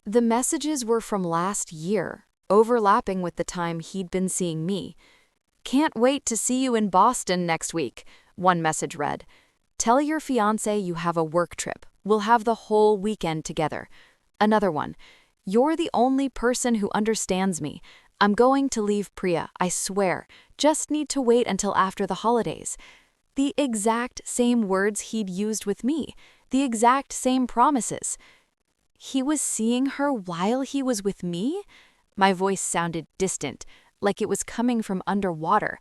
The messages were from last year, overlapping with the time he'd been seeing me. "Can't wait to see you in Boston next week," one message read. "Tell your fiancé you have a work trip. We'll have the whole weekend together." Another one. "You're the only person who understands me. I'm going to leave Priya, I swear. Just need to wait until after the holidays." The exact same words he'd used with me. The exact same promises. He was seeing her while he was with me? My voice sounded distant, like it was coming from underwater.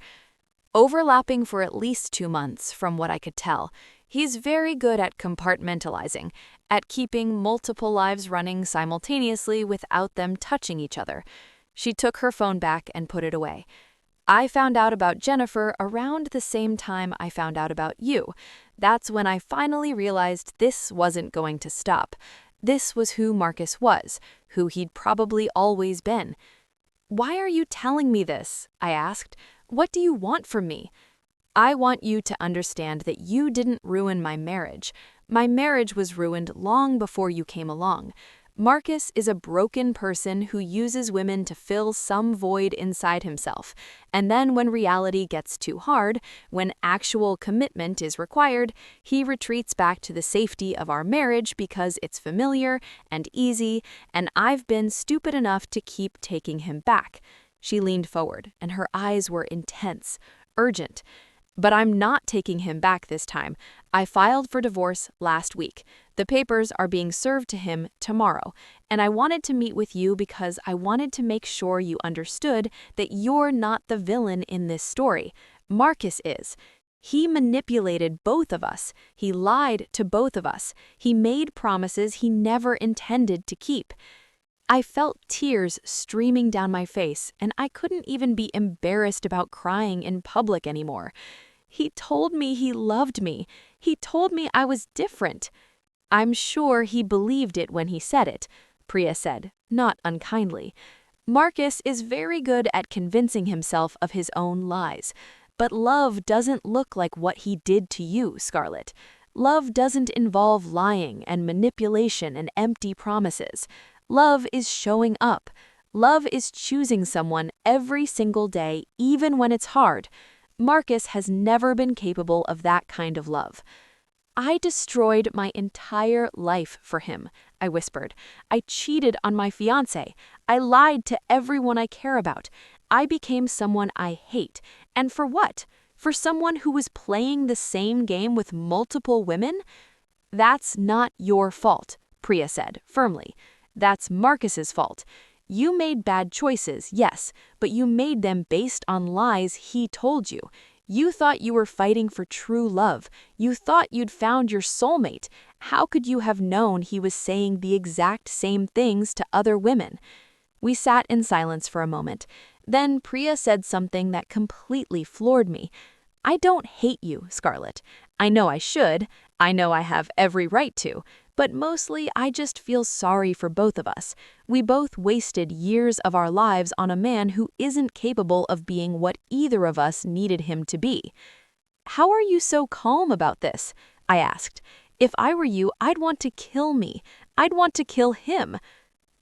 Overlapping for at least 2 months, from what I could tell. He's very good at compartmentalizing, at keeping multiple lives running simultaneously without them touching each other. She took her phone back and put it away. "I found out about Jennifer around the same time I found out about you. That's when I finally realized this wasn't going to stop. This was who Marcus was, who he'd probably always been." "Why are you telling me this?" I asked. "What do you want from me?" "I want you to understand that you didn't ruin my marriage. My marriage was ruined long before you came along. Marcus is a broken person who uses women to fill some void inside himself, and then when reality gets too hard, when actual commitment is required, he retreats back to the safety of our marriage because it's familiar and easy, and I've been stupid enough to keep taking him back." She leaned forward, and her eyes were intense, urgent. "But I'm not taking him back this time. I filed for divorce last week. The papers are being served to him tomorrow, and I wanted to meet with you because I wanted to make sure you understood that you're not the villain in this story. Marcus is. He manipulated both of us. He lied to both of us. He made promises he never intended to keep." I felt tears streaming down my face, and I couldn't even be embarrassed about crying in public anymore. "He told me he loved me. He told me I was different." "I'm sure he believed it when he said it," Priya said, not unkindly. "Marcus is very good at convincing himself of his own lies. But love doesn't look like what he did to you, Scarlett. Love doesn't involve lying and manipulation and empty promises. Love is showing up. Love is choosing someone every single day, even when it's hard. Marcus has never been capable of that kind of love." "I destroyed my entire life for him," I whispered. "I cheated on my fiancé. I lied to everyone I care about. I became someone I hate. And for what? For someone who was playing the same game with multiple women?" "That's not your fault," Priya said, firmly. "That's Marcus's fault. You made bad choices, yes, but you made them based on lies he told you. You thought you were fighting for true love. You thought you'd found your soulmate. How could you have known he was saying the exact same things to other women?" We sat in silence for a moment. Then Priya said something that completely floored me. "I don't hate you, Scarlett. I know I should. I know I have every right to. But mostly I just feel sorry for both of us. We both wasted years of our lives on a man who isn't capable of being what either of us needed him to be." "How are you so calm about this?" I asked. "If I were you, I'd want to kill me. I'd want to kill him."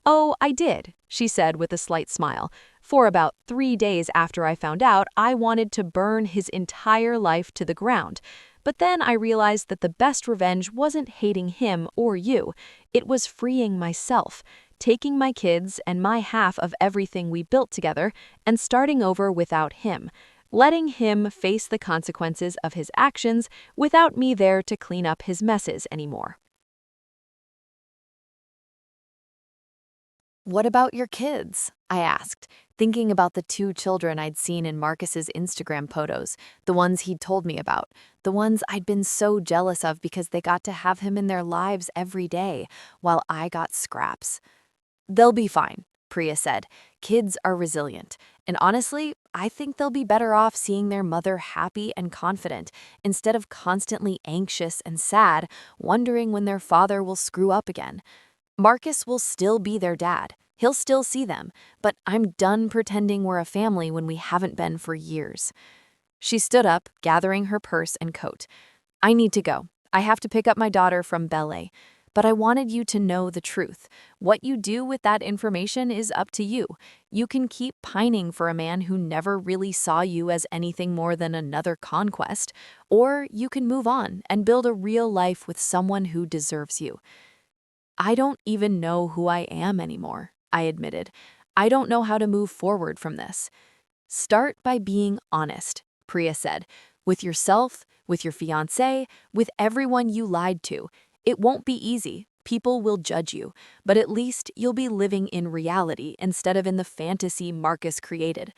"Oh, I did," she said with a slight smile. "For about 3 days after I found out, I wanted to burn his entire life to the ground. But then I realized that the best revenge wasn't hating him or you. It was freeing myself, taking my kids and my half of everything we built together and starting over without him, letting him face the consequences of his actions without me there to clean up his messes anymore." "What about your kids?" I asked, thinking about the 2 children I'd seen in Marcus's Instagram photos, the ones he'd told me about, the ones I'd been so jealous of because they got to have him in their lives every day, while I got scraps. "They'll be fine," Priya said. "Kids are resilient, and honestly, I think they'll be better off seeing their mother happy and confident instead of constantly anxious and sad, wondering when their father will screw up again. Marcus will still be their dad. He'll still see them, but I'm done pretending we're a family when we haven't been for years." She stood up, gathering her purse and coat. "I need to go. I have to pick up my daughter from ballet. but I wanted you to know the truth. What you do with that information is up to you. You can keep pining for a man who never really saw you as anything more than another conquest, or you can move on and build a real life with someone who deserves you. I don't even know who I am anymore, I admitted. I don't know how to move forward from this. Start by being honest, Priya said, with yourself, with your fiancé, with everyone you lied to. It won't be easy. People will judge you, but at least you'll be living in reality instead of in the fantasy Marcus created.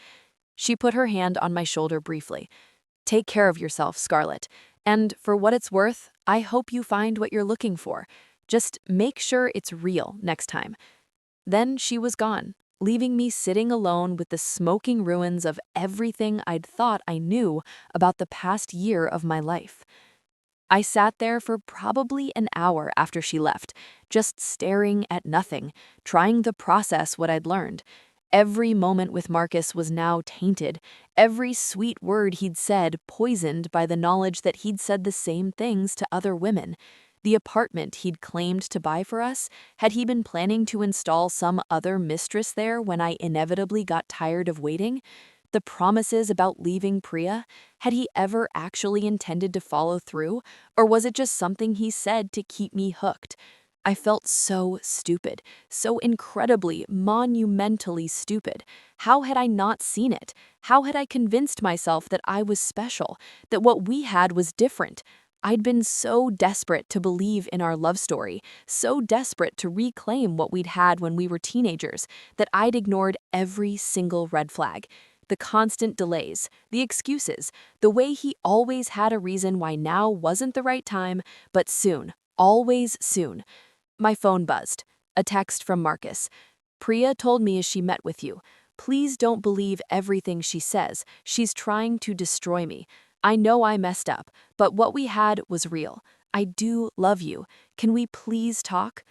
She put her hand on my shoulder briefly. Take care of yourself, Scarlett. And for what it's worth, I hope you find what you're looking for. Just make sure it's real next time. Then she was gone, leaving me sitting alone with the smoking ruins of everything I'd thought I knew about the past year of my life. I sat there for probably an hour after she left, just staring at nothing, trying to process what I'd learned. Every moment with Marcus was now tainted, every sweet word he'd said poisoned by the knowledge that he'd said the same things to other women. The apartment he'd claimed to buy for us, had he been planning to install some other mistress there when I inevitably got tired of waiting? The promises about leaving Priya, had he ever actually intended to follow through, or was it just something he said to keep me hooked? I felt so stupid, so incredibly, monumentally stupid. How had I not seen it? How had I convinced myself that I was special, that what we had was different? I'd been so desperate to believe in our love story, so desperate to reclaim what we'd had when we were teenagers, that I'd ignored every single red flag. The constant delays, the excuses, the way he always had a reason why now wasn't the right time, but soon, always soon. My phone buzzed. A text from Marcus. Priya told me as she met with you. Please don't believe everything she says. She's trying to destroy me. I know I messed up, but what we had was real. I do love you. Can we please talk?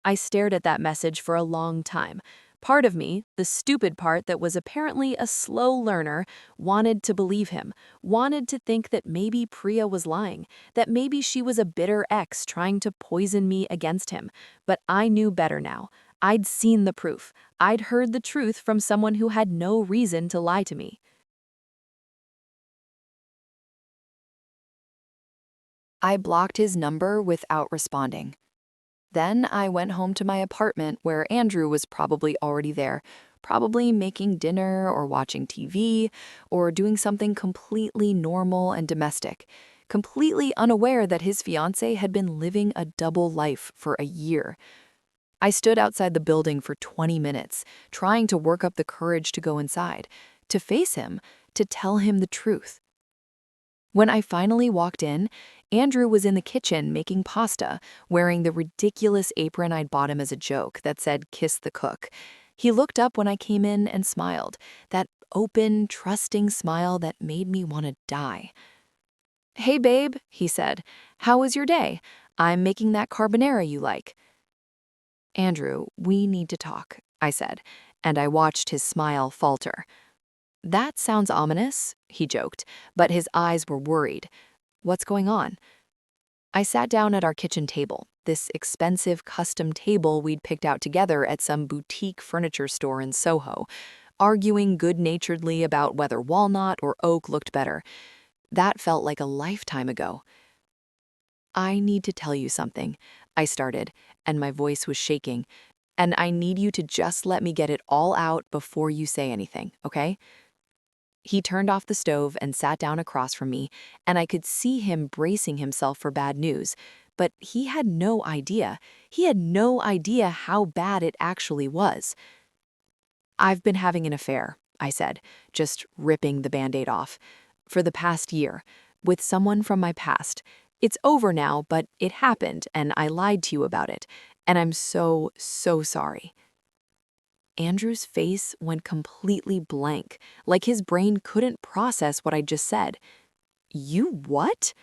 I stared at that message for a long time. Part of me, the stupid part that was apparently a slow learner, wanted to believe him, wanted to think that maybe Priya was lying, that maybe she was a bitter ex trying to poison me against him. But I knew better now. I'd seen the proof. I'd heard the truth from someone who had no reason to lie to me. I blocked his number without responding. Then I went home to my apartment where Andrew was probably already there, probably making dinner or watching TV or doing something completely normal and domestic, completely unaware that his fiancée had been living a double life for a year. I stood outside the building for 20 minutes, trying to work up the courage to go inside, to face him, to tell him the truth. When I finally walked in, Andrew was in the kitchen making pasta, wearing the ridiculous apron I'd bought him as a joke that said, "Kiss the cook." He looked up when I came in and smiled, that open, trusting smile that made me want to die. "Hey, babe," he said. "How was your day? I'm making that carbonara you like." "Andrew, we need to talk," I said, and I watched his smile falter. "That sounds ominous," he joked, but his eyes were worried. "What's going on?" I sat down at our kitchen table, this expensive custom table we'd picked out together at some boutique furniture store in Soho, arguing good-naturedly about whether walnut or oak looked better. That felt like a lifetime ago. "I need to tell you something," I started, and my voice was shaking. "And I need you to just let me get it all out before you say anything, okay?" He turned off the stove and sat down across from me, and I could see him bracing himself for bad news. But he had no idea. He had no idea how bad it actually was. "I've been having an affair," I said, just ripping the Band-Aid off. "For the past year, with someone from my past. It's over now, but it happened, and I lied to you about it. And I'm so, so sorry." Andrew's face went completely blank, like his brain couldn't process what I just said. "You what?"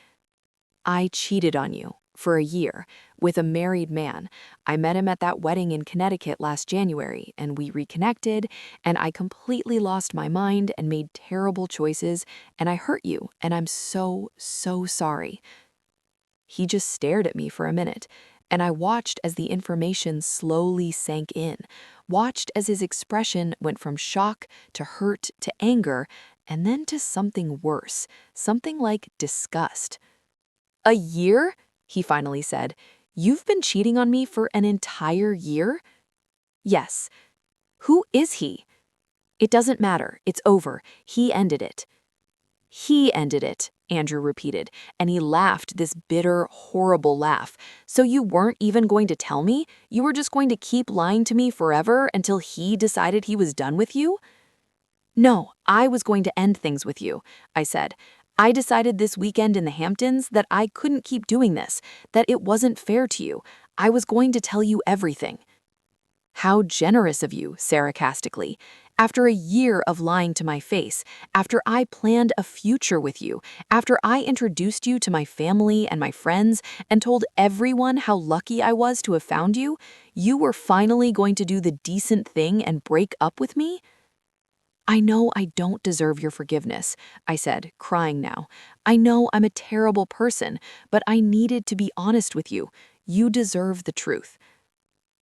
"I cheated on you for a year with a married man. I met him at that wedding in Connecticut last January, and we reconnected, and I completely lost my mind and made terrible choices, and I hurt you, and I'm so, so sorry." He just stared at me for a minute, And I watched as the information slowly sank in, watched as his expression went from shock to hurt to anger, and then to something worse, something like disgust. "A year?" he finally said. "You've been cheating on me for an entire year?" "Yes." "Who is he?" "It doesn't matter. It's over. He ended it." "He ended it," Andrew repeated, and he laughed this bitter, horrible laugh. "So you weren't even going to tell me? You were just going to keep lying to me forever until he decided he was done with you?" "No, I was going to end things with you," I said. "I decided this weekend in the Hamptons that I couldn't keep doing this, that it wasn't fair to you. I was going to tell you everything." "How generous of you," sarcastically. "After a year of lying to my face, after I planned a future with you, after I introduced you to my family and my friends and told everyone how lucky I was to have found you, you were finally going to do the decent thing and break up with me?" "I know I don't deserve your forgiveness," I said, crying now. "I know I'm a terrible person, but I needed to be honest with you. You deserve the truth."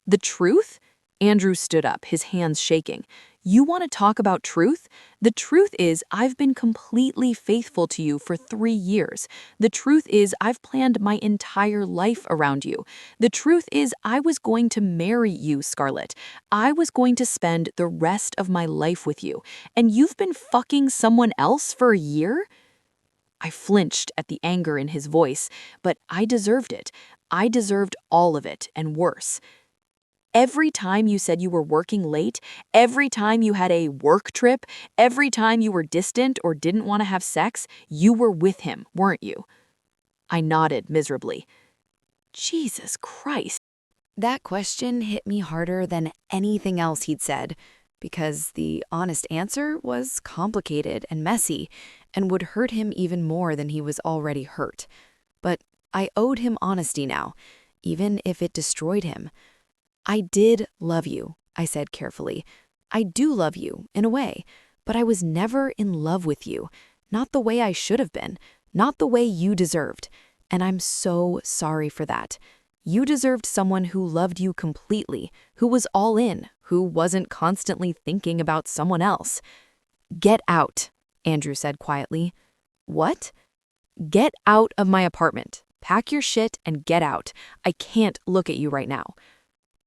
"The truth?" Andrew stood up, his hands shaking. "You want to talk about truth? The truth is I've been completely faithful to you for 3 years. The truth is I've planned my entire life around you. The truth is I was going to marry you, Scarlett. I was going to spend the rest of my life with you. And you've been fucking someone else for a year?" I flinched at the anger in his voice, but I deserved it. I deserved all of it, and worse. "Every time you said you were working late, every time you had a work trip, every time you were distant or didn't want to have sex, you were with him, weren't you?" I nodded miserably. Jesus Christ. That question hit me harder than anything else he'd said, because the honest answer was complicated and messy and would hurt him even more than he was already hurt. But I owed him honesty now, even if it destroyed him. "I did love you," I said carefully. "I do love you, in a way, but I was never in love with you. Not the way I should have been, not the way you deserved. And I'm so sorry for that. You deserved someone who loved you completely, who was all in, who wasn't constantly thinking about someone else." "Get out," Andrew said quietly. "What?" "Get out of my apartment. Pack your shit and get out. I can't look at you right now."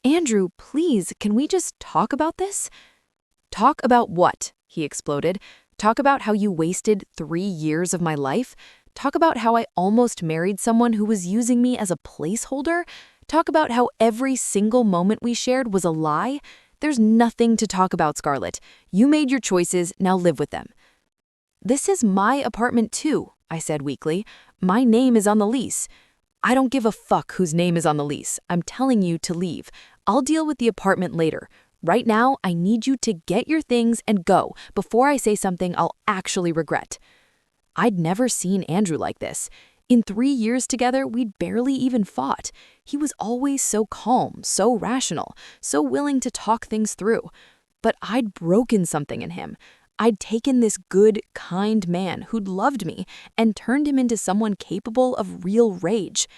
"Andrew, please, can we just talk about this?" "Talk about what?" he exploded. "Talk about how you wasted 3 years of my life? Talk about how I almost married someone who was using me as a placeholder? Talk about how every single moment we shared was a lie? There's nothing to talk about, Scarlett. You made your choices, now live with them." "This is my apartment too," I said weakly. "My name is on the lease." "I don't give a fuck whose name is on the lease. I'm telling you to leave. I'll deal with the apartment later. Right now, I need you to get your things and go before I say something I'll actually regret." I'd never seen Andrew like this. In 3 years together, we'd barely even fought. He was always so calm, so rational, so willing to talk things through. But I'd broken something in him. I'd taken this good, kind man who'd loved me and turned him into someone capable of real rage.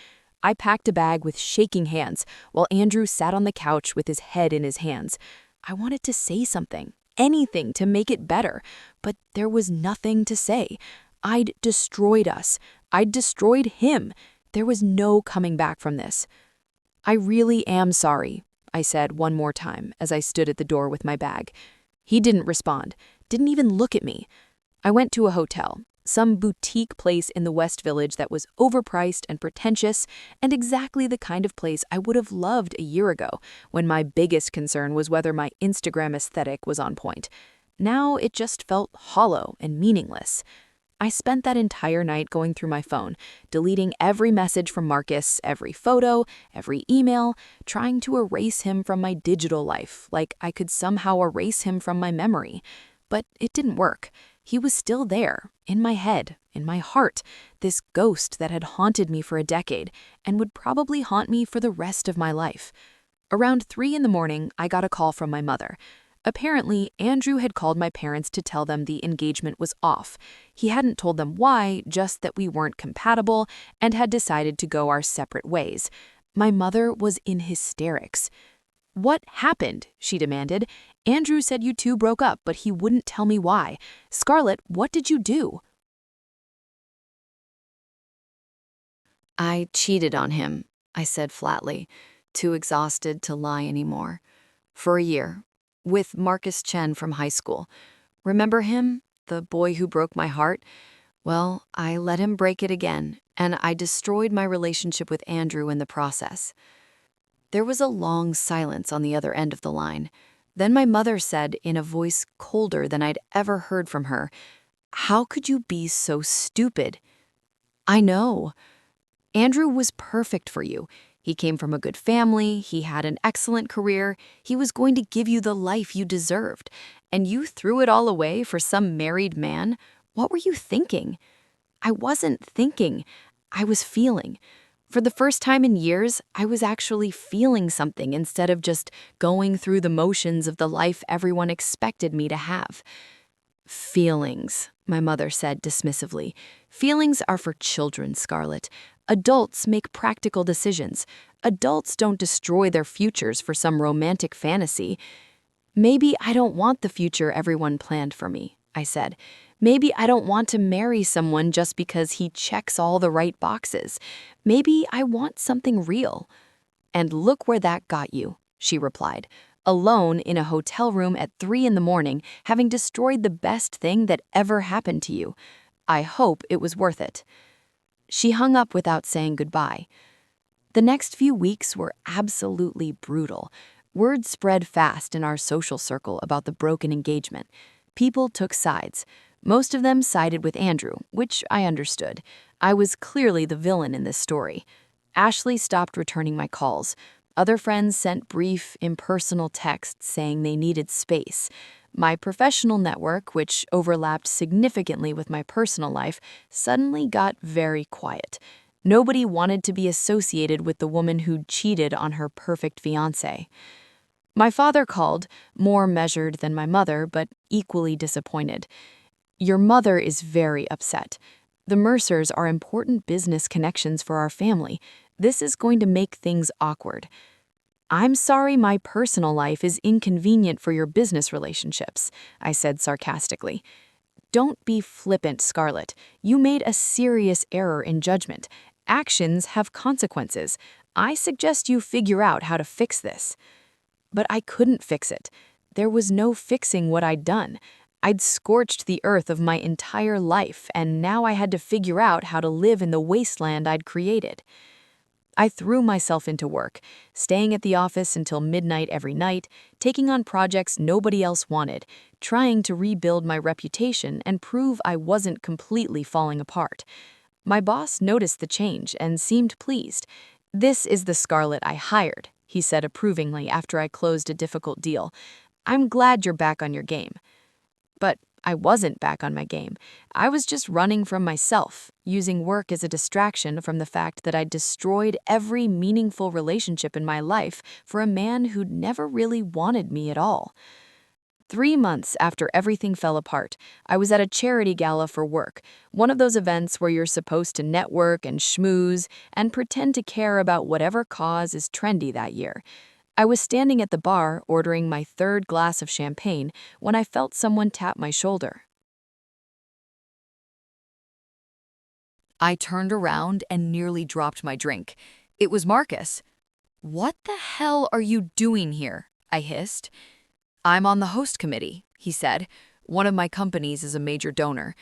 I packed a bag with shaking hands while Andrew sat on the couch with his head in his hands. I wanted to say something, anything to make it better, but there was nothing to say. I'd destroyed us. I'd destroyed him. There was no coming back from this. "I really am sorry," I said one more time as I stood at the door with my bag. He didn't respond, didn't even look at me. I went to a hotel, some boutique place in the West Village that was overpriced and pretentious, and exactly the kind of place I would have loved a year ago, when my biggest concern was whether my Instagram aesthetic was on point. Now it just felt hollow and meaningless. I spent that entire night going through my phone, deleting every message from Marcus, every photo, every email, trying to erase him from my digital life, like I could somehow erase him from my memory. But it didn't work. He was still there, in my head, in my heart, this ghost that had haunted me for a decade and would probably haunt me for the rest of my life. Around 3 in the morning, I got a call from my mother. Apparently, Andrew had called my parents to tell them the engagement was off. He hadn't told them why, just that we weren't compatible and had decided to go our separate ways. My mother was in hysterics. "What happened?" she demanded. "Andrew said you two broke up, but he wouldn't tell me why. Scarlett, what did you do?" "I cheated on him," I said flatly, too exhausted to lie anymore. "For a year. With Marcus Chen from high school. Remember him? The boy who broke my heart? Well, I let him break it again, and I destroyed my relationship with Andrew in the process." There was a long silence on the other end of the line. Then my mother said, in a voice colder than I'd ever heard from her, "How could you be so stupid?" "I know. Andrew was perfect for you. He came from a good family, he had an excellent career, he was going to give you the life you deserved. And you threw it all away for some married man? What were you thinking?" I wasn't thinking. I was feeling. For the first time in years, I was actually feeling something instead of just going through the motions of the life everyone expected me to have. "Feelings," my mother said dismissively. "Feelings are for children, Scarlett. Adults make practical decisions. Adults don't destroy their futures for some romantic fantasy." "Maybe I don't want the future everyone planned for me," I said. "Maybe I don't want to marry someone just because he checks all the right boxes. Maybe I want something real." "And look where that got you," she replied. "Alone in a hotel room at 3 in the morning, having destroyed the best thing that ever happened to you. I hope it was worth it." She hung up without saying goodbye. The next few weeks were absolutely brutal. Word spread fast in our social circle about the broken engagement. People took sides. Most of them sided with Andrew, which I understood. I was clearly the villain in this story. Ashley stopped returning my calls. Other friends sent brief, impersonal texts saying they needed space. My professional network, which overlapped significantly with my personal life, suddenly got very quiet. Nobody wanted to be associated with the woman who'd cheated on her perfect fiancé. My father called, more measured than my mother, but equally disappointed. "Your mother is very upset. The Mercers are important business connections for our family. This is going to make things awkward." "I'm sorry my personal life is inconvenient for your business relationships," I said sarcastically. "Don't be flippant, Scarlett. You made a serious error in judgment. Actions have consequences. I suggest you figure out how to fix this." But I couldn't fix it. There was no fixing what I'd done. I'd scorched the earth of my entire life, and now I had to figure out how to live in the wasteland I'd created. I threw myself into work, staying at the office until midnight every night, taking on projects nobody else wanted, trying to rebuild my reputation and prove I wasn't completely falling apart. My boss noticed the change and seemed pleased. "This is the Scarlett I hired," he said approvingly after I closed a difficult deal. "I'm glad you're back on your game." But I wasn't back on my game. I was just running from myself, using work as a distraction from the fact that I'd destroyed every meaningful relationship in my life for a man who'd never really wanted me at all. 3 months after everything fell apart, I was at a charity gala for work, one of those events where you're supposed to network and schmooze and pretend to care about whatever cause is trendy that year. I was standing at the bar ordering my 3rd glass of champagne when I felt someone tap my shoulder. I turned around and nearly dropped my drink. It was Marcus. "What the hell are you doing here?" I hissed. "I'm on the host committee," he said. "One of my companies is a major donor.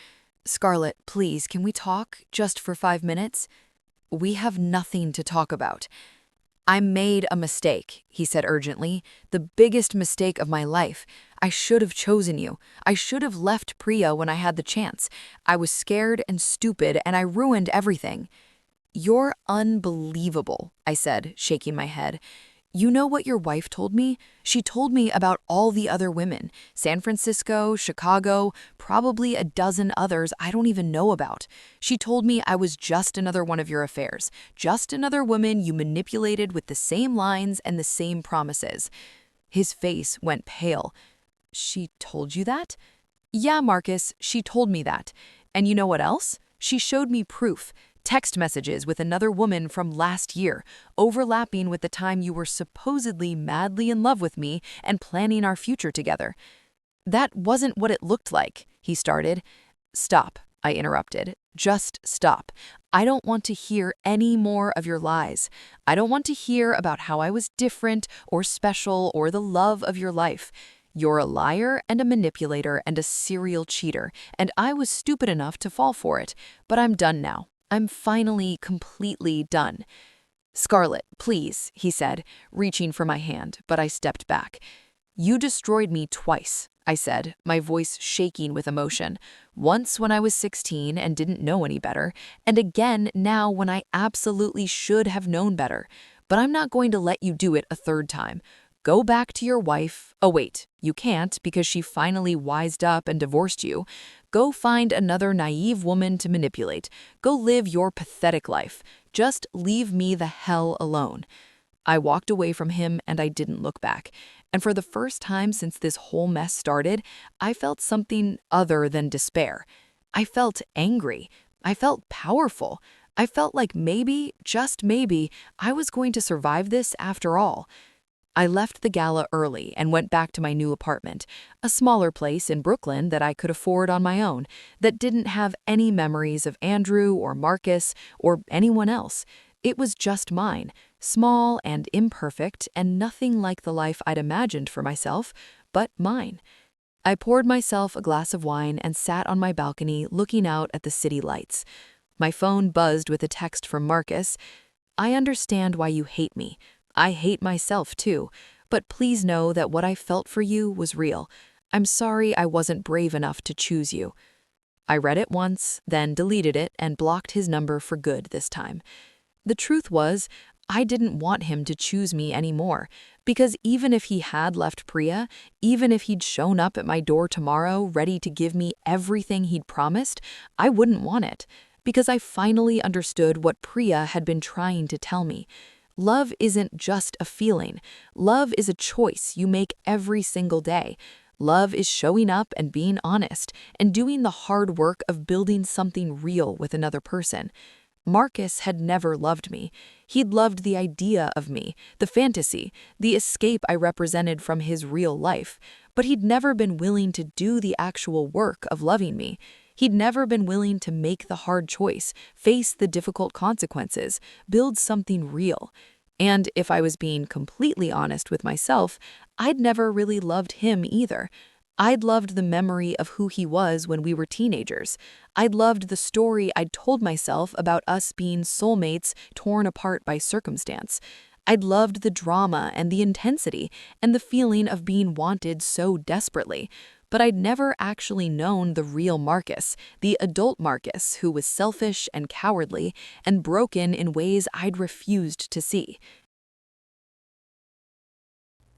Scarlett, please, can we talk just for 5 minutes?" "We have nothing to talk about." "I made a mistake," he said urgently. "The biggest mistake of my life. I should have chosen you. I should have left Priya when I had the chance. I was scared and stupid, and I ruined everything." "You're unbelievable," I said, shaking my head. "You know what your wife told me? She told me about all the other women. San Francisco, Chicago, probably a dozen others I don't even know about. She told me I was just another one of your affairs, just another woman you manipulated with the same lines and the same promises." His face went pale. "She told you that?" "Yeah, Marcus, she told me that. And you know what else? She showed me proof. Text messages with another woman from last year, overlapping with the time you were supposedly madly in love with me and planning our future together. That wasn't what it looked like, he started. Stop, I interrupted. Just stop. I don't want to hear any more of your lies. I don't want to hear about how I was different or special or the love of your life. You're a liar and a manipulator and a serial cheater, and I was stupid enough to fall for it. But I'm done now. I'm finally completely done. Scarlett, please, he said, reaching for my hand, but I stepped back. You destroyed me twice, I said, my voice shaking with emotion. Once when I was 16 and didn't know any better, and again now when I absolutely should have known better. But I'm not going to let you do it a third time. Go back to your wife. Oh wait, you can't because she finally wised up and divorced you. Go find another naive woman to manipulate. Go live your pathetic life. Just leave me the hell alone. I walked away from him and I didn't look back. And for the first time since this whole mess started, I felt something other than despair. I felt angry. I felt powerful. I felt like maybe, just maybe, I was going to survive this after all. I left the gala early and went back to my new apartment, a smaller place in Brooklyn that I could afford on my own, that didn't have any memories of Andrew or Marcus or anyone else. It was just mine, small and imperfect and nothing like the life I'd imagined for myself, but mine. I poured myself a glass of wine and sat on my balcony looking out at the city lights. My phone buzzed with a text from Marcus. I understand why you hate me. I hate myself too, but please know that what I felt for you was real. I'm sorry I wasn't brave enough to choose you. I read it once, then deleted it and blocked his number for good this time. The truth was, I didn't want him to choose me anymore, because even if he had left Priya, even if he'd shown up at my door tomorrow ready to give me everything he'd promised, I wouldn't want it, because I finally understood what Priya had been trying to tell me. Love isn't just a feeling. Love is a choice you make every single day. Love is showing up and being honest and doing the hard work of building something real with another person. Marcus had never loved me. He'd loved the idea of me, the fantasy, the escape I represented from his real life, but he'd never been willing to do the actual work of loving me. He'd never been willing to make the hard choice, face the difficult consequences, build something real. And if I was being completely honest with myself, I'd never really loved him either. I'd loved the memory of who he was when we were teenagers. I'd loved the story I'd told myself about us being soulmates torn apart by circumstance. I'd loved the drama and the intensity and the feeling of being wanted so desperately. But I'd never actually known the real Marcus, the adult Marcus who was selfish and cowardly and broken in ways I'd refused to see.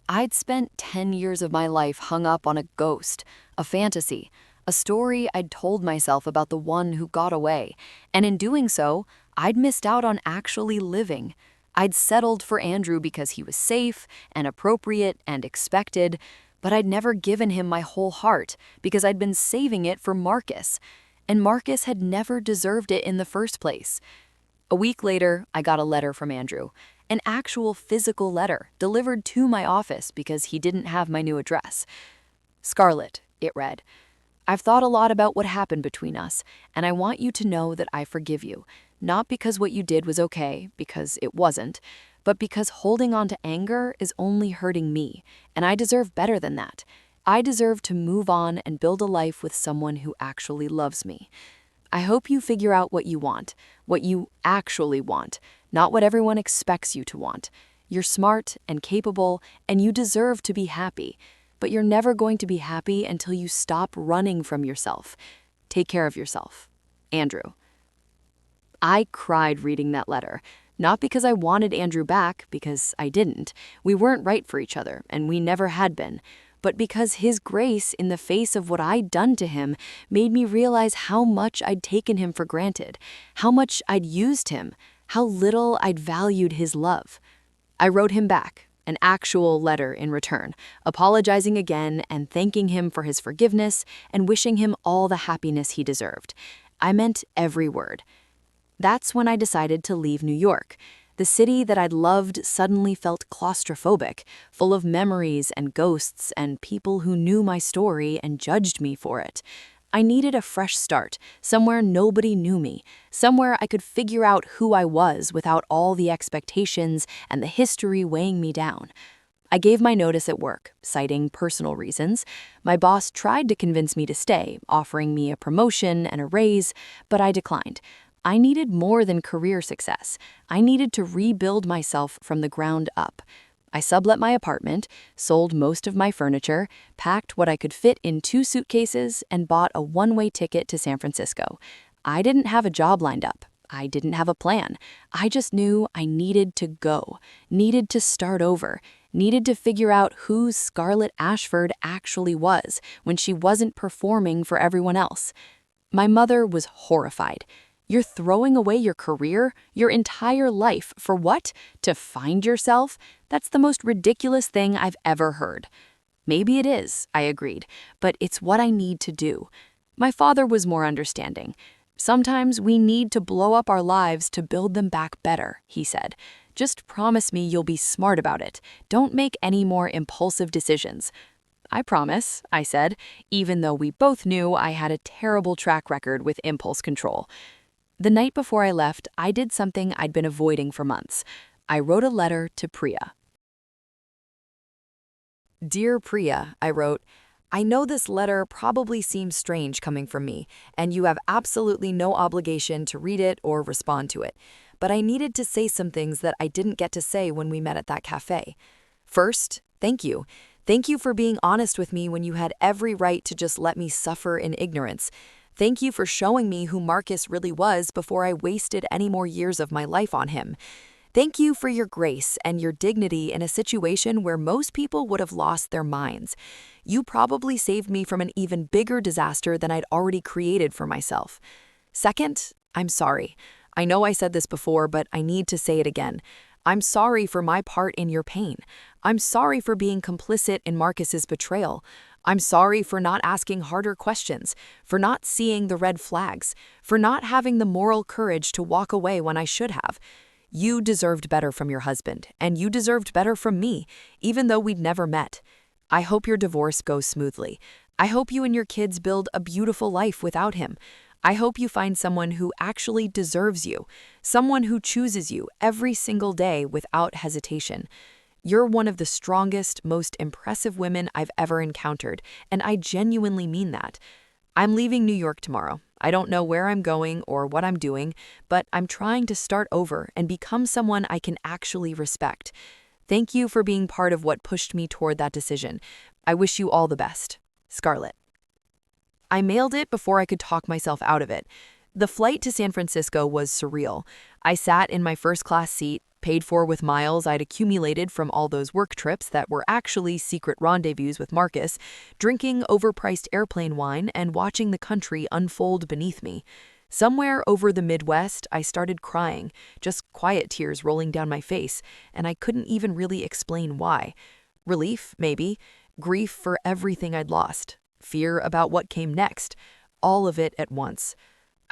I'd spent 10 years of my life hung up on a ghost, a fantasy, a story I'd told myself about the one who got away, and in doing so, I'd missed out on actually living. I'd settled for Andrew because he was safe and appropriate and expected, but I'd never given him my whole heart because I'd been saving it for Marcus, and Marcus had never deserved it in the first place. A week later, I got a letter from Andrew, an actual physical letter delivered to my office because he didn't have my new address. Scarlett, it read, I've thought a lot about what happened between us, and I want you to know that I forgive you, not because what you did was okay, because it wasn't, but because holding on to anger is only hurting me, and I deserve better than that. I deserve to move on and build a life with someone who actually loves me. I hope you figure out what you want, what you actually want, not what everyone expects you to want. You're smart and capable, and you deserve to be happy, but you're never going to be happy until you stop running from yourself. Take care of yourself. Andrew. I cried reading that letter. Not because I wanted Andrew back, because I didn't. We weren't right for each other, and we never had been. But because his grace in the face of what I'd done to him made me realize how much I'd taken him for granted, how much I'd used him, how little I'd valued his love. I wrote him back, an actual letter in return, apologizing again and thanking him for his forgiveness and wishing him all the happiness he deserved. I meant every word. That's when I decided to leave New York. The city that I'd loved suddenly felt claustrophobic, full of memories and ghosts and people who knew my story and judged me for it. I needed a fresh start, somewhere nobody knew me, somewhere I could figure out who I was without all the expectations and the history weighing me down. I gave my notice at work, citing personal reasons. My boss tried to convince me to stay, offering me a promotion and a raise, but I declined. I needed more than career success. I needed to rebuild myself from the ground up. I sublet my apartment, sold most of my furniture, packed what I could fit in 2 suitcases, and bought a one-way ticket to San Francisco. I didn't have a job lined up. I didn't have a plan. I just knew I needed to go, needed to start over, needed to figure out who Scarlett Ashford actually was when she wasn't performing for everyone else. My mother was horrified. You're throwing away your career, your entire life, for what? To find yourself? That's the most ridiculous thing I've ever heard. Maybe it is, I agreed, but it's what I need to do. My father was more understanding. Sometimes we need to blow up our lives to build them back better, he said. Just promise me you'll be smart about it. Don't make any more impulsive decisions. I promise, I said, even though we both knew I had a terrible track record with impulse control. The night before I left, I did something I'd been avoiding for months. I wrote a letter to Priya. Dear Priya, I wrote, I know this letter probably seems strange coming from me, and you have absolutely no obligation to read it or respond to it. But I needed to say some things that I didn't get to say when we met at that cafe. First, thank you. Thank you for being honest with me when you had every right to just let me suffer in ignorance. Thank you for showing me who Marcus really was before I wasted any more years of my life on him. Thank you for your grace and your dignity in a situation where most people would have lost their minds. You probably saved me from an even bigger disaster than I'd already created for myself. Second, I'm sorry. I know I said this before, but I need to say it again. I'm sorry for my part in your pain. I'm sorry for being complicit in Marcus's betrayal. I'm sorry for not asking harder questions, for not seeing the red flags, for not having the moral courage to walk away when I should have. You deserved better from your husband, and you deserved better from me, even though we'd never met. I hope your divorce goes smoothly. I hope you and your kids build a beautiful life without him. I hope you find someone who actually deserves you, someone who chooses you every single day without hesitation. You're one of the strongest, most impressive women I've ever encountered, and I genuinely mean that. I'm leaving New York tomorrow. I don't know where I'm going or what I'm doing, but I'm trying to start over and become someone I can actually respect. Thank you for being part of what pushed me toward that decision. I wish you all the best. Scarlett. I mailed it before I could talk myself out of it. The flight to San Francisco was surreal. I sat in my first-class seat, paid for with miles I'd accumulated from all those work trips that were actually secret rendezvous with Marcus, drinking overpriced airplane wine and watching the country unfold beneath me. Somewhere over the Midwest, I started crying, just quiet tears rolling down my face, and I couldn't even really explain why. Relief, maybe. Grief for everything I'd lost. Fear about what came next. All of it at once.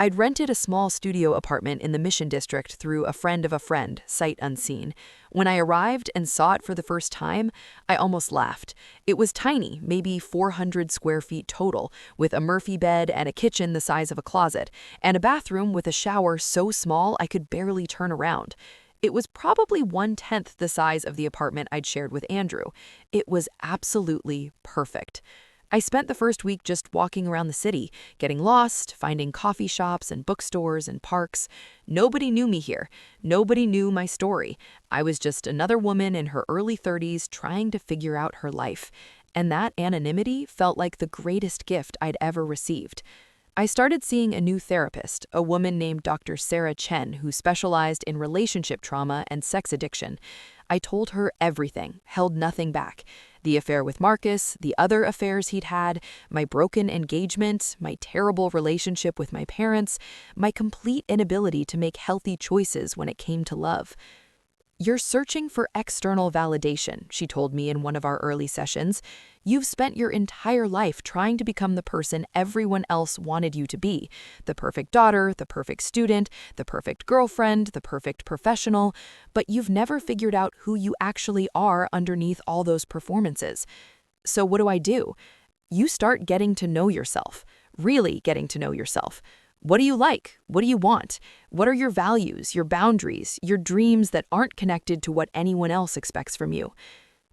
I'd rented a small studio apartment in the Mission District through a friend of a friend, sight unseen. When I arrived and saw it for the first time, I almost laughed. It was tiny, maybe 400 square feet total, with a Murphy bed and a kitchen the size of a closet, and a bathroom with a shower so small I could barely turn around. It was probably 1/10 the size of the apartment I'd shared with Andrew. It was absolutely perfect. I spent the first week just walking around the city, getting lost, finding coffee shops and bookstores and parks. Nobody knew me here. Nobody knew my story. I was just another woman in her early 30s trying to figure out her life. And that anonymity felt like the greatest gift I'd ever received. I started seeing a new therapist, a woman named Dr. Sarah Chen, who specialized in relationship trauma and sex addiction. I told her everything, held nothing back. The affair with Marcus, the other affairs he'd had, my broken engagement, my terrible relationship with my parents, my complete inability to make healthy choices when it came to love. You're searching for external validation, she told me in one of our early sessions. You've spent your entire life trying to become the person everyone else wanted you to be. The perfect daughter, the perfect student, the perfect girlfriend, the perfect professional. But you've never figured out who you actually are underneath all those performances. So what do? You start getting to know yourself, really getting to know yourself. What do you like? What do you want? What are your values, your boundaries, your dreams that aren't connected to what anyone else expects from you?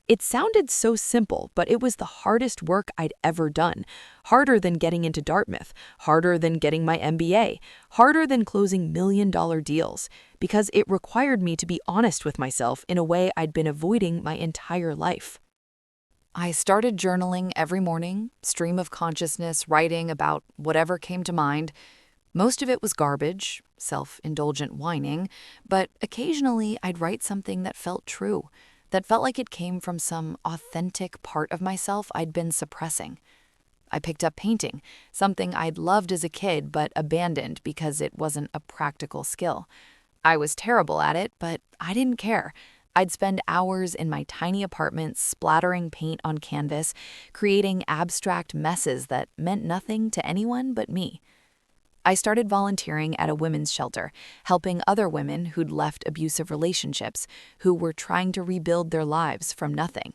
It sounded so simple, but it was the hardest work I'd ever done. Harder than getting into Dartmouth, harder than getting my MBA, harder than closing million-dollar deals, because it required me to be honest with myself in a way I'd been avoiding my entire life. I started journaling every morning, stream of consciousness, writing about whatever came to mind. Most of it was garbage, self-indulgent whining, but occasionally I'd write something that felt true, that felt like it came from some authentic part of myself I'd been suppressing. I picked up painting, something I'd loved as a kid but abandoned because it wasn't a practical skill. I was terrible at it, but I didn't care. I'd spend hours in my tiny apartment splattering paint on canvas, creating abstract messes that meant nothing to anyone but me. I started volunteering at a women's shelter, helping other women who'd left abusive relationships, who were trying to rebuild their lives from nothing.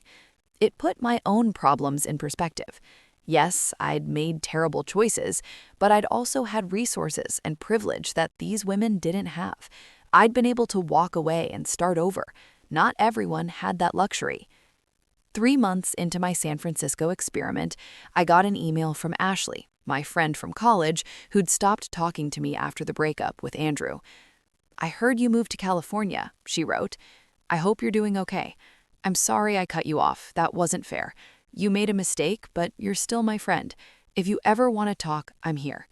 It put my own problems in perspective. Yes, I'd made terrible choices, but I'd also had resources and privilege that these women didn't have. I'd been able to walk away and start over. Not everyone had that luxury. 3 months into my San Francisco experiment, I got an email from Ashley, my friend from college, who'd stopped talking to me after the breakup with Andrew. "I heard you moved to California," she wrote. "I hope you're doing okay. I'm sorry I cut you off. That wasn't fair. You made a mistake, but you're still my friend. If you ever want to talk, I'm here."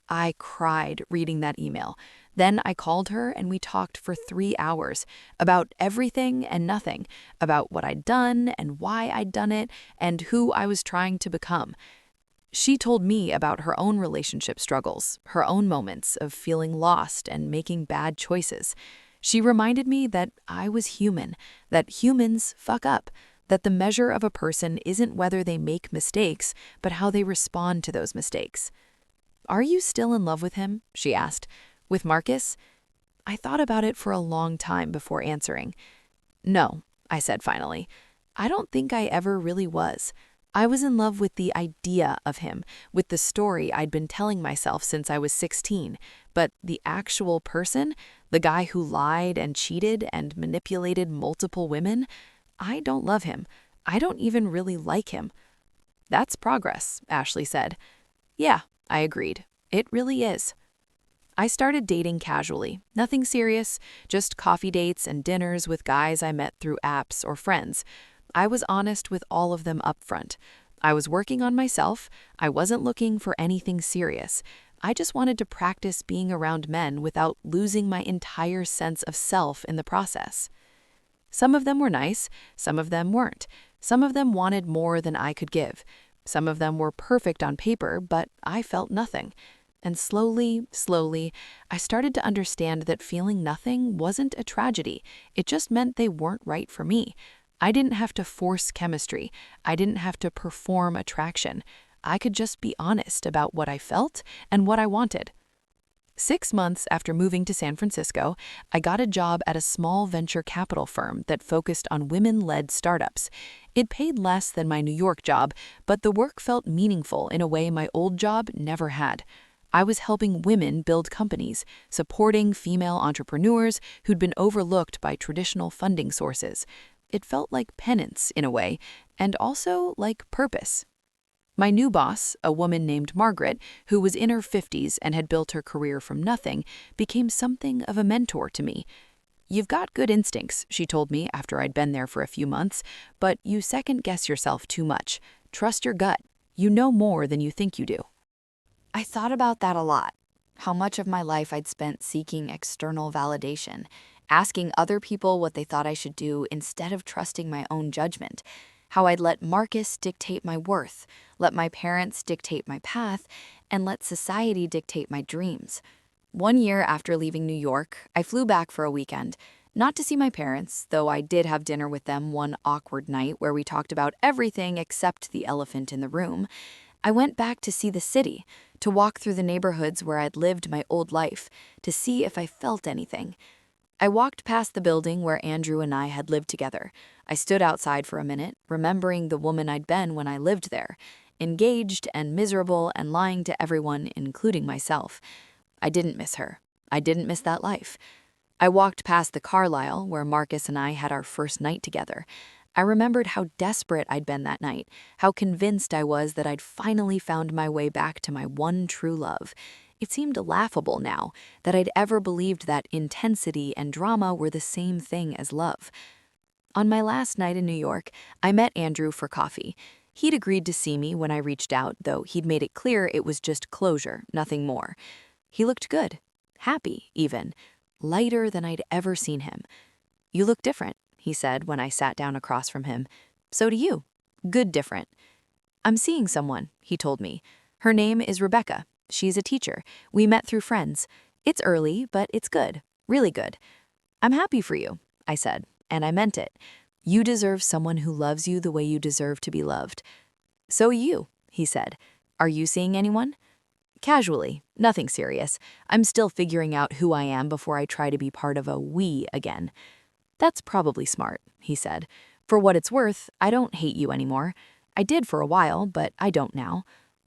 I cried reading that email. Then I called her and we talked for 3 hours about everything and nothing, about what I'd done and why I'd done it and who I was trying to become. She told me about her own relationship struggles, her own moments of feeling lost and making bad choices. She reminded me that I was human, that humans fuck up, that the measure of a person isn't whether they make mistakes, but how they respond to those mistakes. "Are you still in love with him?" she asked. "With Marcus?" I thought about it for a long time before answering. "No," I said finally. "I don't think I ever really was. I was in love with the idea of him, with the story I'd been telling myself since I was 16. But the actual person, the guy who lied and cheated and manipulated multiple women, I don't love him. I don't even really like him." "That's progress," Ashley said. "Yeah," I agreed. "It really is." I started dating casually, nothing serious, just coffee dates and dinners with guys I met through apps or friends. I was honest with all of them up front. I was working on myself. I wasn't looking for anything serious. I just wanted to practice being around men without losing my entire sense of self in the process. Some of them were nice, some of them weren't. Some of them wanted more than I could give. Some of them were perfect on paper, but I felt nothing. And slowly, I started to understand that feeling nothing wasn't a tragedy. It just meant they weren't right for me. I didn't have to force chemistry. I didn't have to perform attraction. I could just be honest about what I felt and what I wanted. 6 months after moving to San Francisco, I got a job at a small venture capital firm that focused on women-led startups. It paid less than my New York job, but the work felt meaningful in a way my old job never had. I was helping women build companies, supporting female entrepreneurs who'd been overlooked by traditional funding sources. It felt like penance in a way, and also like purpose. My new boss, a woman named Margaret, who was in her 50s and had built her career from nothing, became something of a mentor to me. "You've got good instincts," she told me after I'd been there for a few months, "but you second-guess yourself too much. Trust your gut. You know more than you think you do." I thought about that a lot, how much of my life I'd spent seeking external validation, asking other people what they thought I should do instead of trusting my own judgment, how I'd let Marcus dictate my worth, let my parents dictate my path, and let society dictate my dreams. 1 year after leaving New York, I flew back for a weekend. Not to see my parents, though I did have dinner with them one awkward night where we talked about everything except the elephant in the room. I went back to see the city, to walk through the neighborhoods where I'd lived my old life, to see if I felt anything. I walked past the building where Andrew and I had lived together. I stood outside for a minute, remembering the woman I'd been when I lived there, engaged and miserable and lying to everyone, including myself. I didn't miss her. I didn't miss that life. I walked past the Carlisle where Marcus and I had our first night together. I remembered how desperate I'd been that night, how convinced I was that I'd finally found my way back to my one true love. It seemed laughable now that I'd ever believed that intensity and drama were the same thing as love. On my last night in New York, I met Andrew for coffee. He'd agreed to see me when I reached out, though he'd made it clear it was just closure, nothing more. He looked good, happy even, lighter than I'd ever seen him. "You look different," he said when I sat down across from him. "So do you. Good different." "I'm seeing someone," he told me. "Her name is Rebecca. She's a teacher. We met through friends. It's early, but it's good. Really good." "I'm happy for you," I said, and I meant it. "You deserve someone who loves you the way you deserve to be loved." "So you," he said. "Are you seeing anyone?" "Casually, nothing serious. I'm still figuring out who I am before I try to be part of a we again." "That's probably smart," he said. "For what it's worth, I don't hate you anymore. I did for a while, but I don't now.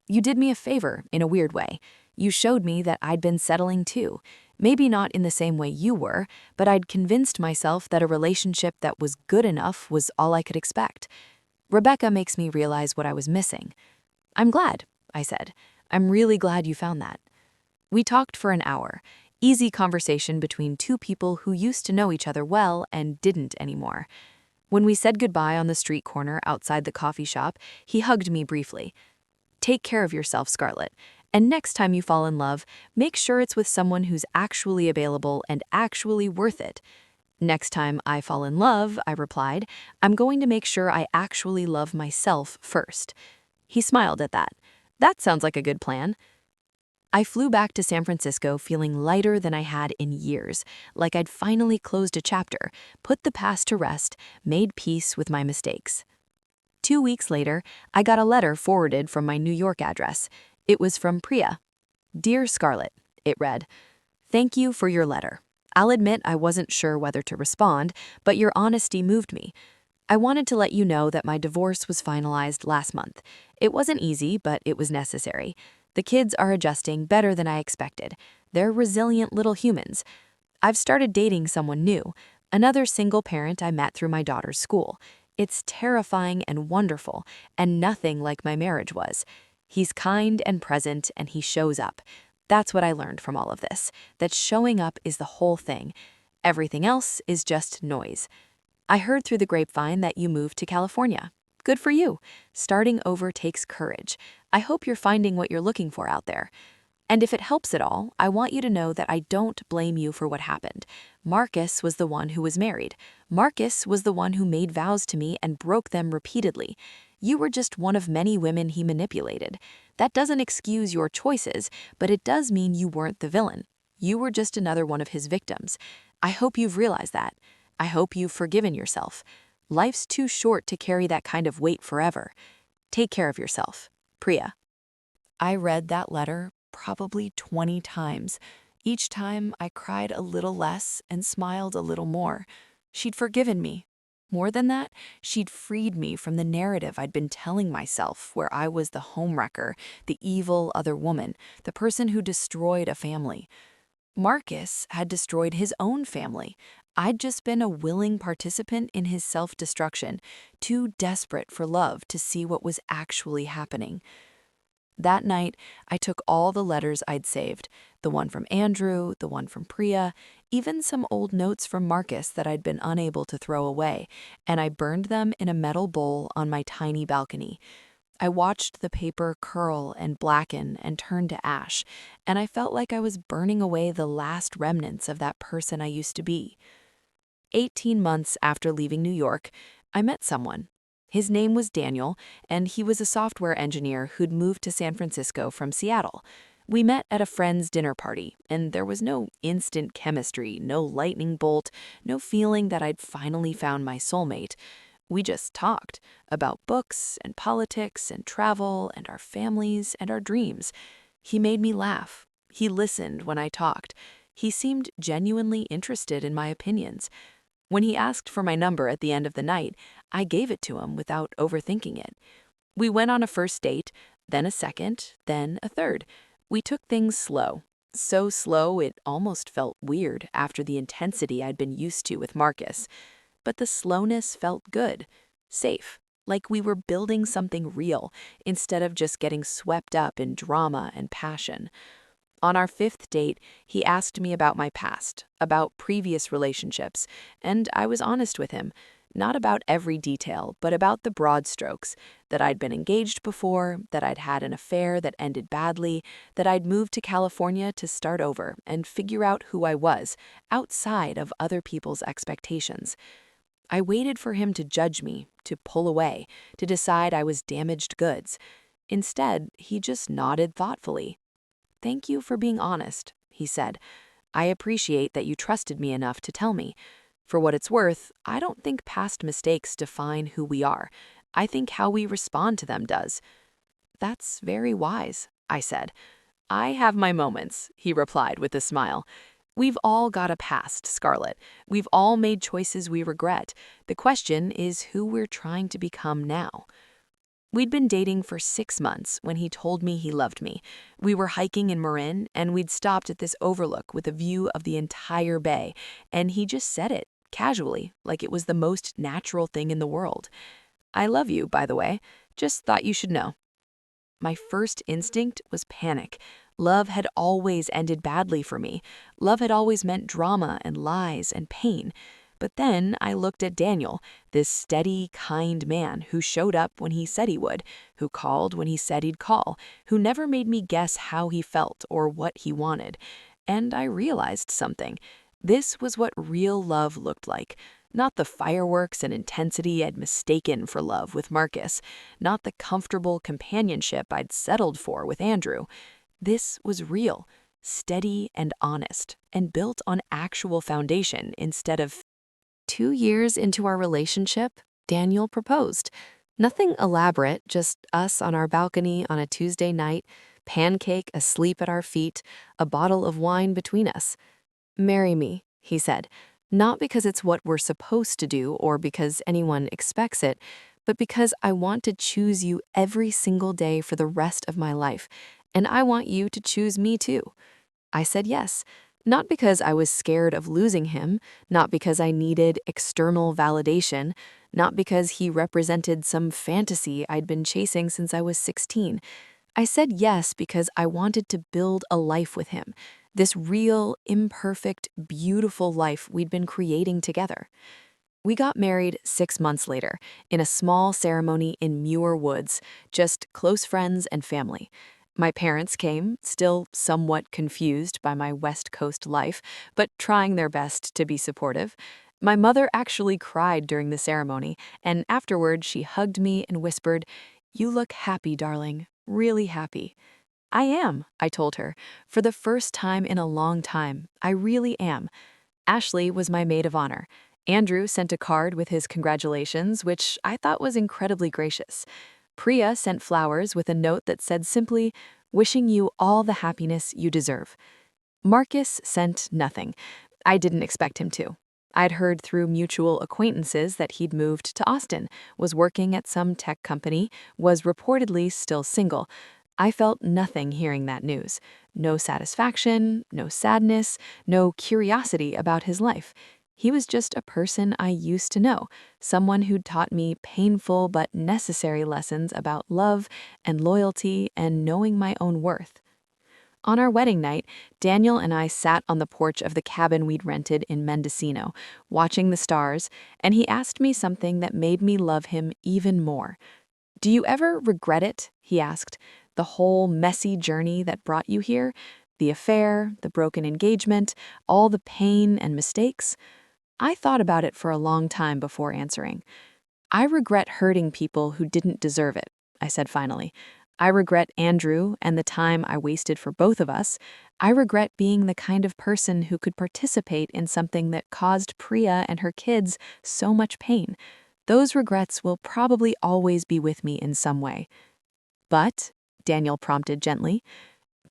You did me a favor, in a weird way. You showed me that I'd been settling too. Maybe not in the same way you were, but I'd convinced myself that a relationship that was good enough was all I could expect. Rebecca makes me realize what I was missing." "I'm glad," I said. "I'm really glad you found that." We talked for an hour. Easy conversation between two people who used to know each other well and didn't anymore. When we said goodbye on the street corner outside the coffee shop, he hugged me briefly. "Take care of yourself, Scarlett, and next time you fall in love, make sure it's with someone who's actually available and actually worth it." "Next time I fall in love," I replied, "I'm going to make sure I actually love myself first." He smiled at that. "That sounds like a good plan." I flew back to San Francisco feeling lighter than I had in years, like I'd finally closed a chapter, put the past to rest, made peace with my mistakes. 2 weeks later, I got a letter forwarded from my New York address. It was from Priya. "Dear Scarlett," it read, "thank you for your letter. I'll admit I wasn't sure whether to respond, but your honesty moved me. I wanted to let you know that my divorce was finalized last month. It wasn't easy, but it was necessary. The kids are adjusting better than I expected. They're resilient little humans. I've started dating someone new, another single parent I met through my daughter's school. It's terrifying and wonderful, and nothing like my marriage was. He's kind and present, and he shows up. That's what I learned from all of this, that showing up is the whole thing. Everything else is just noise. I heard through the grapevine that you moved to California. Good for you. Starting over takes courage. I hope you're finding what you're looking for out there. And if it helps at all, I want you to know that I don't blame you for what happened. Marcus was the one who was married. Marcus was the one who made vows to me and broke them repeatedly. You were just one of many women he manipulated. That doesn't excuse your choices, but it does mean you weren't the villain. You were just another one of his victims. I hope you've realized that. I hope you've forgiven yourself. Life's too short to carry that kind of weight forever. Take care of yourself. Priya." I read that letter probably 20 times. Each time I cried a little less and smiled a little more. She'd forgiven me. More than that, she'd freed me from the narrative I'd been telling myself where I was the homewrecker, the evil other woman, the person who destroyed a family. Marcus had destroyed his own family. I'd just been a willing participant in his self-destruction, too desperate for love to see what was actually happening. That night, I took all the letters I'd saved, the one from Andrew, the one from Priya, even some old notes from Marcus that I'd been unable to throw away, and I burned them in a metal bowl on my tiny balcony. I watched the paper curl and blacken and turn to ash, and I felt like I was burning away the last remnants of that person I used to be. 18 months after leaving New York, I met someone. His name was Daniel, and he was a software engineer who'd moved to San Francisco from Seattle. We met at a friend's dinner party, and there was no instant chemistry, no lightning bolt, no feeling that I'd finally found my soulmate. We just talked about books and politics and travel and our families and our dreams. He made me laugh. He listened when I talked. He seemed genuinely interested in my opinions. When he asked for my number at the end of the night, I gave it to him without overthinking it. We went on a first date, then a second, then a third. We took things slow. So slow it almost felt weird after the intensity I'd been used to with Marcus. But the slowness felt good, safe, like we were building something real instead of just getting swept up in drama and passion. On our fifth date, he asked me about my past, about previous relationships, and I was honest with him, not about every detail, but about the broad strokes, that I'd been engaged before, that I'd had an affair that ended badly, that I'd moved to California to start over and figure out who I was, outside of other people's expectations. I waited for him to judge me, to pull away, to decide I was damaged goods. Instead, he just nodded thoughtfully. "Thank you for being honest," he said. "I appreciate that you trusted me enough to tell me. For what it's worth, I don't think past mistakes define who we are. I think how we respond to them does." "That's very wise," I said. "I have my moments," he replied with a smile. "We've all got a past, Scarlett. We've all made choices we regret. The question is who we're trying to become now." We'd been dating for 6 months when he told me he loved me. We were hiking in Marin, and we'd stopped at this overlook with a view of the entire bay, and he just said it, casually, like it was the most natural thing in the world. "I love you, by the way. Just thought you should know." My first instinct was panic. Love had always ended badly for me. Love had always meant drama and lies and pain. But then I looked at Daniel, this steady, kind man who showed up when he said he would, who called when he said he'd call, who never made me guess how he felt or what he wanted. And I realized something. This was what real love looked like. Not the fireworks and intensity I'd mistaken for love with Marcus. Not the comfortable companionship I'd settled for with Andrew. This was real, steady and honest, and built on actual foundation instead of 2 years into our relationship, Daniel proposed. Nothing elaborate, just us on our balcony on a Tuesday night, pancake asleep at our feet, a bottle of wine between us. "Marry me," he said, "not because it's what we're supposed to do or because anyone expects it, but because I want to choose you every single day for the rest of my life, and I want you to choose me too." I said yes, not because I was scared of losing him, not because I needed external validation, not because he represented some fantasy I'd been chasing since I was 16. I said yes because I wanted to build a life with him, this real, imperfect, beautiful life we'd been creating together. We got married 6 months later, in a small ceremony in Muir Woods, just close friends and family. My parents came, still somewhat confused by my West Coast life, but trying their best to be supportive. My mother actually cried during the ceremony, and afterward she hugged me and whispered, "You look happy, darling, really happy." "I am," I told her. "For the first time in a long time, I really am." Ashley was my maid of honor. Andrew sent a card with his congratulations, which I thought was incredibly gracious. Priya sent flowers with a note that said simply, "Wishing you all the happiness you deserve." Marcus sent nothing. I didn't expect him to. I'd heard through mutual acquaintances that he'd moved to Austin, was working at some tech company, was reportedly still single. I felt nothing hearing that news. No satisfaction, no sadness, no curiosity about his life. He was just a person I used to know, someone who'd taught me painful but necessary lessons about love and loyalty and knowing my own worth. On our wedding night, Daniel and I sat on the porch of the cabin we'd rented in Mendocino, watching the stars, and he asked me something that made me love him even more. "Do you ever regret it?" he asked. "The whole messy journey that brought you here? The affair, the broken engagement, all the pain and mistakes?" I thought about it for a long time before answering. "I regret hurting people who didn't deserve it," I said finally. I regret Andrew and the time I wasted for both of us. I regret being the kind of person who could participate in something that caused Priya and her kids so much pain. Those regrets will probably always be with me in some way. But, Daniel prompted gently,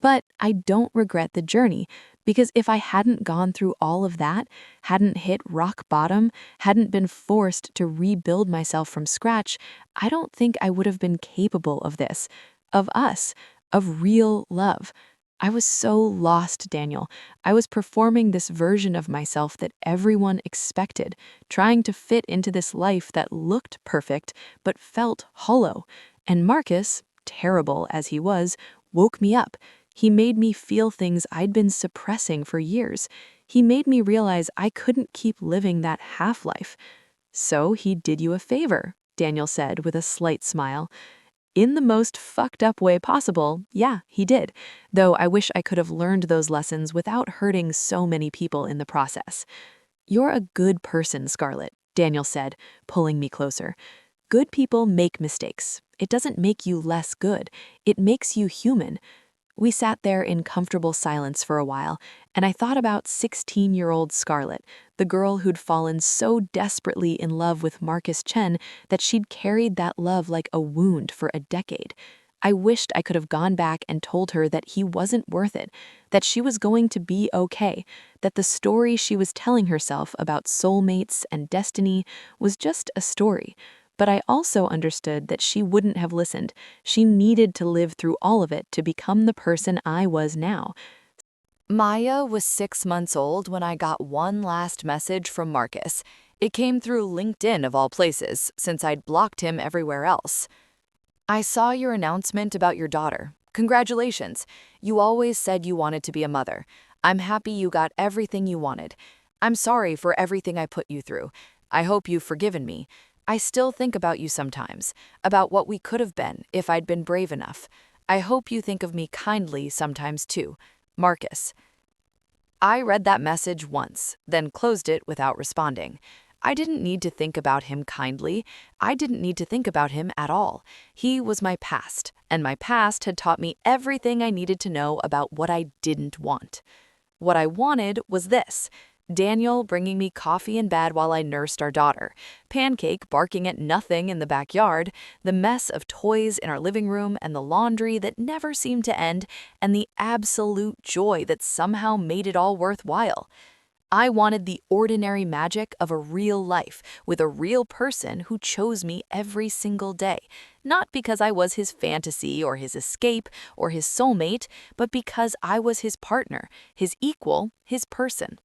but I don't regret the journey, because if I hadn't gone through all of that, hadn't hit rock bottom, hadn't been forced to rebuild myself from scratch, I don't think I would have been capable of this, of us, of real love. I was so lost, Daniel. I was performing this version of myself that everyone expected, trying to fit into this life that looked perfect but felt hollow. And Marcus, terrible as he was, woke me up. He made me feel things I'd been suppressing for years. He made me realize I couldn't keep living that half-life. So he did you a favor, Daniel said with a slight smile. In the most fucked up way possible, yeah, he did. Though I wish I could have learned those lessons without hurting so many people in the process. You're a good person, Scarlett, Daniel said, pulling me closer. Good people make mistakes. It doesn't make you less good. It makes you human. We sat there in comfortable silence for a while, and I thought about 16-year-old Scarlett, the girl who'd fallen so desperately in love with Marcus Chen that she'd carried that love like a wound for a decade. I wished I could have gone back and told her that he wasn't worth it, that she was going to be okay, that the story she was telling herself about soulmates and destiny was just a story. But I also understood that she wouldn't have listened. She needed to live through all of it to become the person I was now. Maya was 6 months old when I got one last message from Marcus. It came through LinkedIn of all places, since I'd blocked him everywhere else. I saw your announcement about your daughter. Congratulations. You always said you wanted to be a mother. I'm happy you got everything you wanted. I'm sorry for everything I put you through. I hope you've forgiven me. I still think about you sometimes, about what we could have been if I'd been brave enough. I hope you think of me kindly sometimes too. Marcus. I read that message once, then closed it without responding. I didn't need to think about him kindly. I didn't need to think about him at all. He was my past, and my past had taught me everything I needed to know about what I didn't want. What I wanted was this: Daniel bringing me coffee in bed while I nursed our daughter, Pancake barking at nothing in the backyard, the mess of toys in our living room and the laundry that never seemed to end, and the absolute joy that somehow made it all worthwhile. I wanted the ordinary magic of a real life with a real person who chose me every single day, not because I was his fantasy or his escape or his soulmate, but because I was his partner, his equal, his person.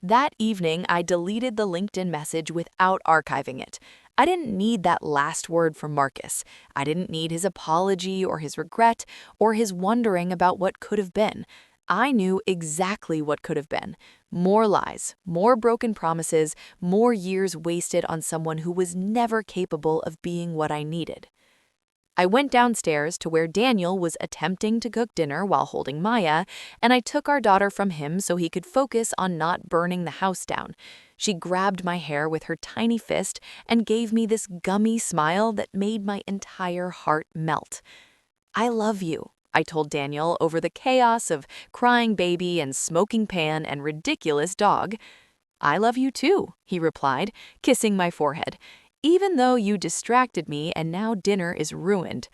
That evening, I deleted the LinkedIn message without archiving it. I didn't need that last word from Marcus. I didn't need his apology or his regret or his wondering about what could have been. I knew exactly what could have been. More lies, more broken promises, more years wasted on someone who was never capable of being what I needed. I went downstairs to where Daniel was attempting to cook dinner while holding Maya, and I took our daughter from him so he could focus on not burning the house down. She grabbed my hair with her tiny fist and gave me this gummy smile that made my entire heart melt. I love you, I told Daniel over the chaos of crying baby and smoking pan and ridiculous dog. I love you too, he replied, kissing my forehead. Even though you distracted me and now dinner is ruined.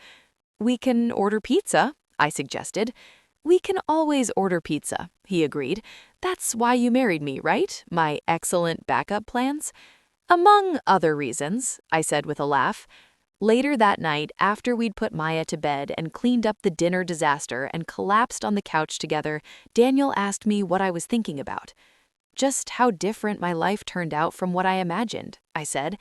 We can order pizza, I suggested. We can always order pizza, he agreed. That's why you married me, right? My excellent backup plans? Among other reasons, I said with a laugh. Later that night, after we'd put Maya to bed and cleaned up the dinner disaster and collapsed on the couch together, Daniel asked me what I was thinking about. Just how different my life turned out from what I imagined, I said.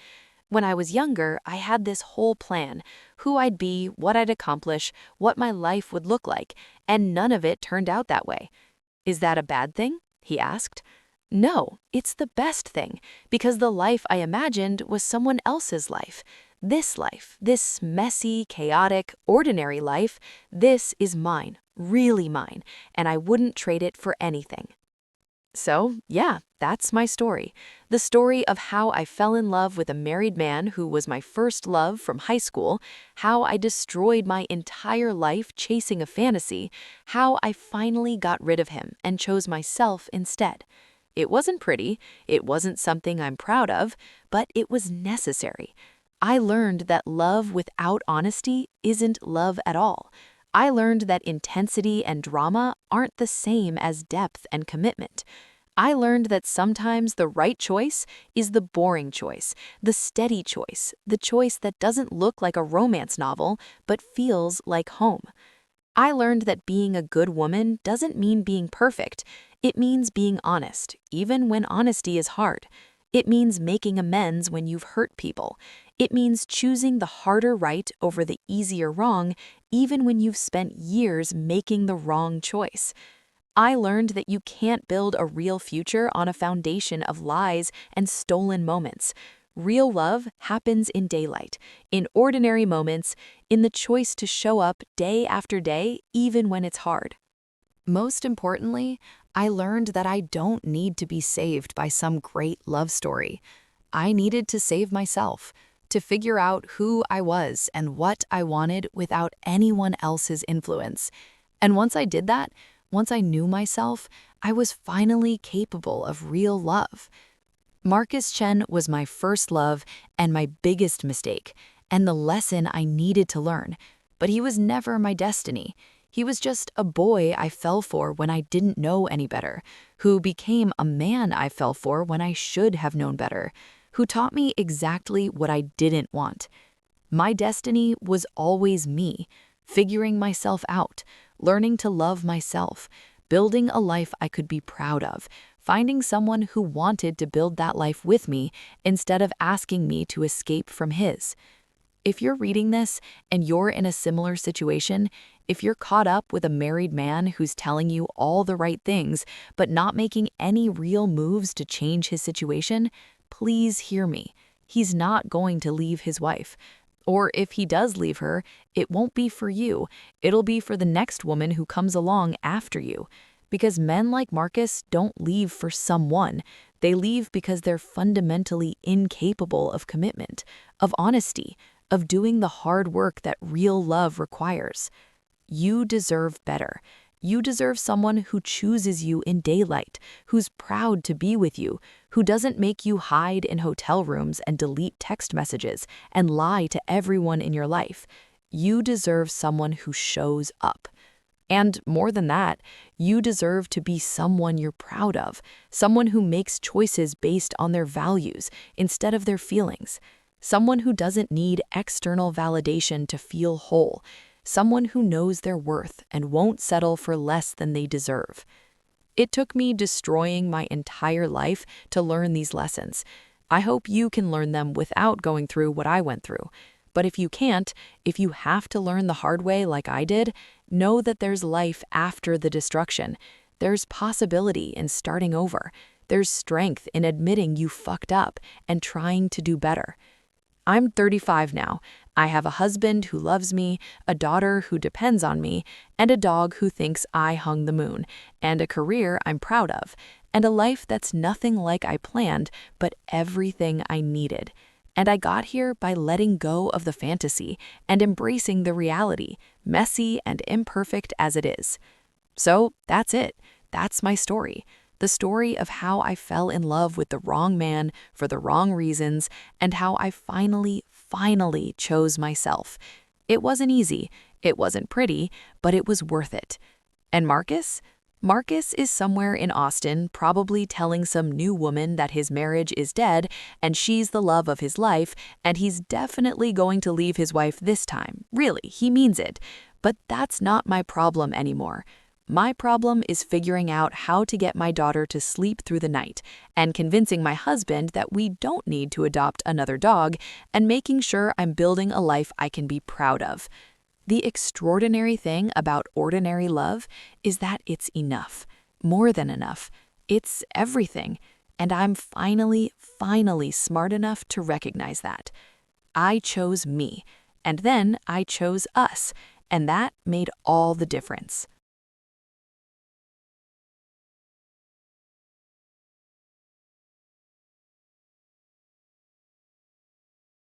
When I was younger, I had this whole plan: who I'd be, what I'd accomplish, what my life would look like, and none of it turned out that way. Is that a bad thing? He asked. No, it's the best thing, because the life I imagined was someone else's life. This messy, chaotic, ordinary life, this is mine, really mine, and I wouldn't trade it for anything. So, yeah, that's my story. The story of how I fell in love with a married man who was my first love from high school, how I destroyed my entire life chasing a fantasy, how I finally got rid of him and chose myself instead. It wasn't pretty, it wasn't something I'm proud of, but it was necessary. I learned that love without honesty isn't love at all. I learned that intensity and drama aren't the same as depth and commitment. I learned that sometimes the right choice is the boring choice, the steady choice, the choice that doesn't look like a romance novel but feels like home. I learned that being a good woman doesn't mean being perfect. It means being honest, even when honesty is hard. It means making amends when you've hurt people. It means choosing the harder right over the easier wrong, even when you've spent years making the wrong choice. I learned that you can't build a real future on a foundation of lies and stolen moments. Real love happens in daylight, in ordinary moments, in the choice to show up day after day, even when it's hard. Most importantly, I learned that I don't need to be saved by some great love story. I needed to save myself, to figure out who I was and what I wanted without anyone else's influence. And once I did that, once I knew myself, I was finally capable of real love. Marcus Chen was my first love and my biggest mistake, and the lesson I needed to learn. But he was never my destiny. He was just a boy I fell for when I didn't know any better, who became a man I fell for when I should have known better, who taught me exactly what I didn't want. My destiny was always me, figuring myself out, learning to love myself, building a life I could be proud of, finding someone who wanted to build that life with me instead of asking me to escape from his. If you're reading this and you're in a similar situation, if you're caught up with a married man who's telling you all the right things but not making any real moves to change his situation, please hear me. He's not going to leave his wife. Or if he does leave her, it won't be for you. It'll be for the next woman who comes along after you. Because men like Marcus don't leave for someone. They leave because they're fundamentally incapable of commitment, of honesty, of doing the hard work that real love requires. You deserve better. You deserve someone who chooses you in daylight, who's proud to be with you, who doesn't make you hide in hotel rooms and delete text messages and lie to everyone in your life. You deserve someone who shows up. And more than that, you deserve to be someone you're proud of, someone who makes choices based on their values instead of their feelings, someone who doesn't need external validation to feel whole, someone who knows their worth and won't settle for less than they deserve. It took me destroying my entire life to learn these lessons. I hope you can learn them without going through what I went through. But if you can't, if you have to learn the hard way like I did, know that there's life after the destruction. There's possibility in starting over. There's strength in admitting you fucked up and trying to do better. I'm 35 now. I have a husband who loves me, a daughter who depends on me, and a dog who thinks I hung the moon, and a career I'm proud of, and a life that's nothing like I planned, but everything I needed. And I got here by letting go of the fantasy and embracing the reality, messy and imperfect as it is. So that's it. That's my story. The story of how I fell in love with the wrong man for the wrong reasons and how I finally chose myself. It wasn't easy, it wasn't pretty, but it was worth it. And Marcus? Marcus is somewhere in Austin, probably telling some new woman that his marriage is dead and she's the love of his life, and he's definitely going to leave his wife this time. Really, he means it. But that's not my problem anymore. My problem is figuring out how to get my daughter to sleep through the night and convincing my husband that we don't need to adopt another dog and making sure I'm building a life I can be proud of. The extraordinary thing about ordinary love is that it's enough, more than enough. It's everything, and I'm finally smart enough to recognize that. I chose me, and then I chose us, and that made all the difference.